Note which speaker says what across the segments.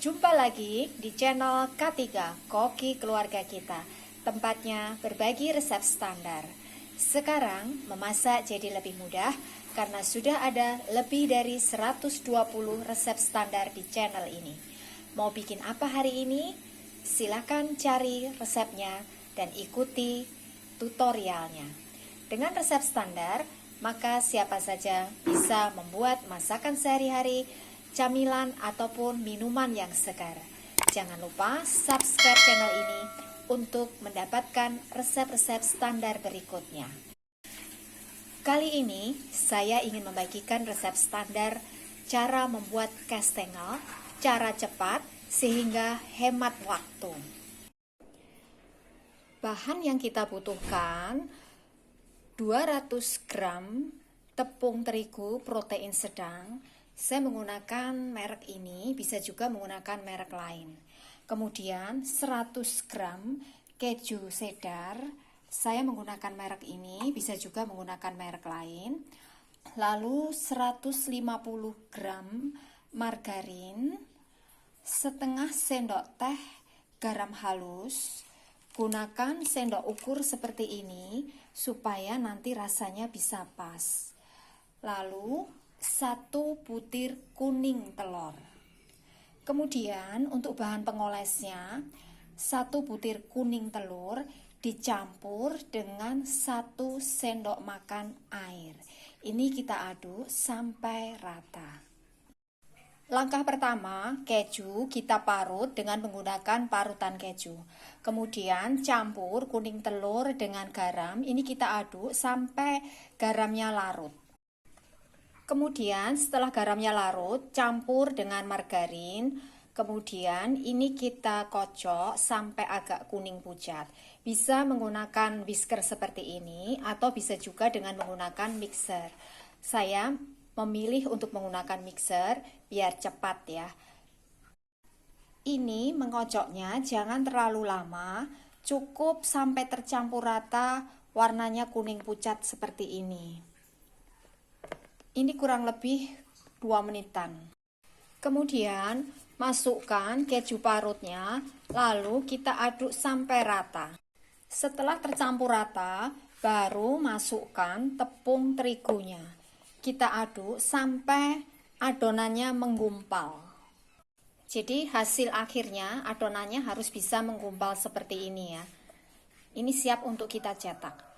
Speaker 1: Jumpa lagi di channel K3 Koki Keluarga Kita. Tempatnya berbagi resep standar. Sekarang memasak jadi lebih mudah karena sudah ada lebih dari 120 resep standar di channel ini. Mau bikin apa hari ini? Silakan cari resepnya dan ikuti tutorialnya. Dengan resep standar, maka siapa saja bisa membuat masakan sehari-hari, camilan ataupun minuman yang segar. Jangan lupa subscribe channel ini untuk mendapatkan resep-resep standar berikutnya. Kali ini saya ingin membagikan resep standar cara membuat kastengel, cara cepat sehingga hemat waktu. Bahan yang kita butuhkan 200 gram tepung terigu protein sedang. Saya menggunakan merek ini, bisa juga menggunakan merek lain. Kemudian 100 gram keju cheddar, saya menggunakan merek ini, bisa juga menggunakan merek lain. Lalu 150 gram margarin, setengah sendok teh garam halus. Gunakan sendok ukur seperti ini supaya nanti rasanya bisa pas. Lalu 1 butir kuning telur. Kemudian untuk bahan pengolesnya 1 butir kuning telur dicampur dengan 1 sendok makan air. Ini kita aduk sampai rata. Langkah pertama, keju kita parut dengan menggunakan parutan keju. Kemudian campur kuning telur dengan garam. Ini kita aduk sampai garamnya larut. Kemudian setelah garamnya larut, campur dengan margarin. Kemudian ini kita kocok sampai agak kuning pucat. Bisa menggunakan whisker seperti ini atau bisa juga dengan menggunakan mixer. Saya memilih untuk menggunakan mixer biar cepat ya. Ini mengocoknya jangan terlalu lama, cukup sampai tercampur rata warnanya kuning pucat seperti ini. Ini kurang lebih 2 menitan. Kemudian masukkan keju parutnya, lalu kita aduk sampai rata. Setelah tercampur rata, baru masukkan tepung terigunya. Kita aduk sampai adonannya menggumpal. Jadi hasil akhirnya adonannya harus bisa menggumpal seperti ini ya. Ini siap untuk kita cetak.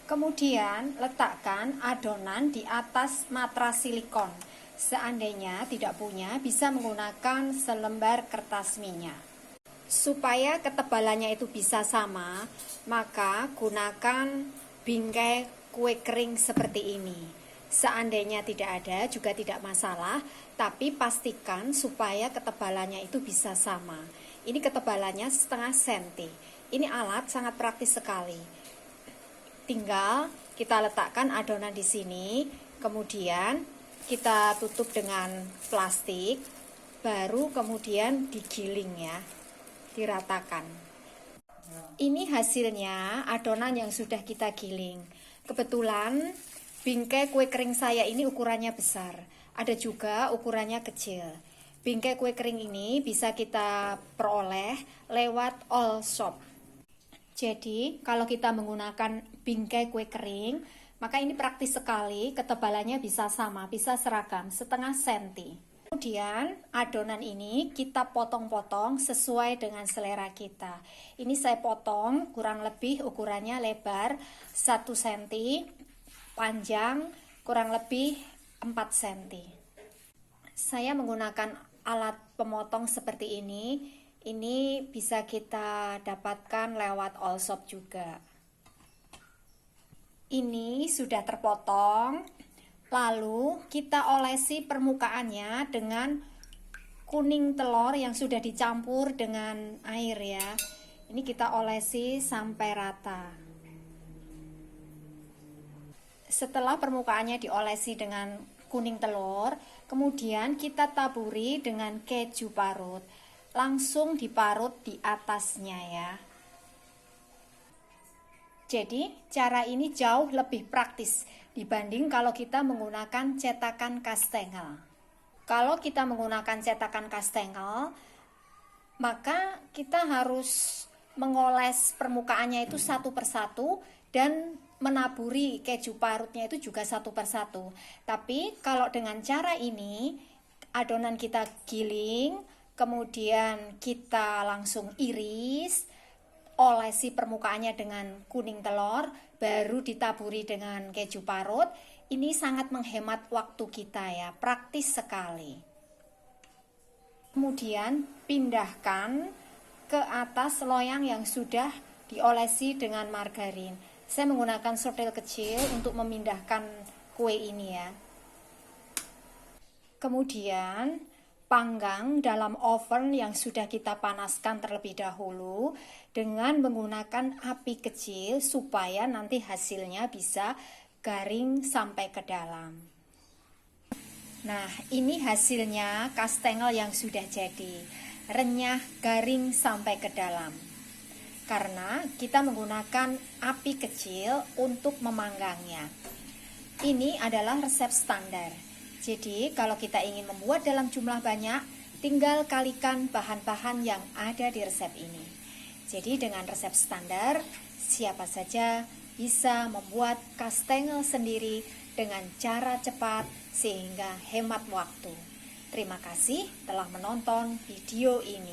Speaker 1: Kemudian letakkan adonan di atas matras silikon. Seandainya tidak punya, bisa menggunakan selembar kertas minyak. Supaya ketebalannya itu bisa sama, maka gunakan bingkai kue kering seperti ini. Seandainya tidak ada juga tidak masalah, tapi pastikan supaya ketebalannya itu bisa sama. Ini ketebalannya setengah senti. Ini alat sangat praktis sekali. Tinggal kita letakkan adonan di sini, kemudian kita tutup dengan plastik, baru kemudian digiling ya, diratakan. Ini hasilnya adonan yang sudah kita giling. Kebetulan bingkai kue kering saya ini ukurannya besar, ada juga ukurannya kecil. Bingkai kue kering ini bisa kita peroleh lewat all shop. Jadi kalau kita menggunakan bingkai kue kering, maka ini praktis sekali, ketebalannya bisa sama, bisa seragam, setengah senti. Kemudian adonan ini kita potong-potong sesuai dengan selera kita. Ini saya potong kurang lebih ukurannya lebar 1 cm, panjang kurang lebih 4 cm. Saya menggunakan alat pemotong seperti ini. Ini bisa kita dapatkan lewat all shop juga. Ini sudah terpotong. Lalu kita olesi permukaannya dengan kuning telur yang sudah dicampur dengan air ya. Ini kita olesi sampai rata. Setelah permukaannya diolesi dengan kuning telur, kemudian kita taburi dengan keju parut. Langsung diparut di atasnya ya. Jadi cara ini jauh lebih praktis dibanding kalau kita menggunakan cetakan kastengel. Kalau kita menggunakan cetakan kastengel, maka kita harus mengoles permukaannya itu satu persatu dan menaburi keju parutnya itu juga satu persatu. Tapi kalau dengan cara ini, adonan kita giling, kemudian kita langsung iris, olesi permukaannya dengan kuning telur, baru ditaburi dengan keju parut. Ini sangat menghemat waktu kita ya, praktis sekali. Kemudian pindahkan ke atas loyang yang sudah diolesi dengan margarin. Saya menggunakan sortel kecil untuk memindahkan kue ini ya. Kemudian panggang dalam oven yang sudah kita panaskan terlebih dahulu dengan menggunakan api kecil supaya nanti hasilnya bisa garing sampai ke dalam. Nah, ini hasilnya kastengel yang sudah jadi, renyah, garing sampai ke dalam. Karena kita menggunakan api kecil untuk memanggangnya. Ini adalah resep standar. Jadi, kalau kita ingin membuat dalam jumlah banyak, tinggal kalikan bahan-bahan yang ada di resep ini. Jadi, dengan resep standar, siapa saja bisa membuat kastengel sendiri dengan cara cepat sehingga hemat waktu. Terima kasih telah menonton video ini.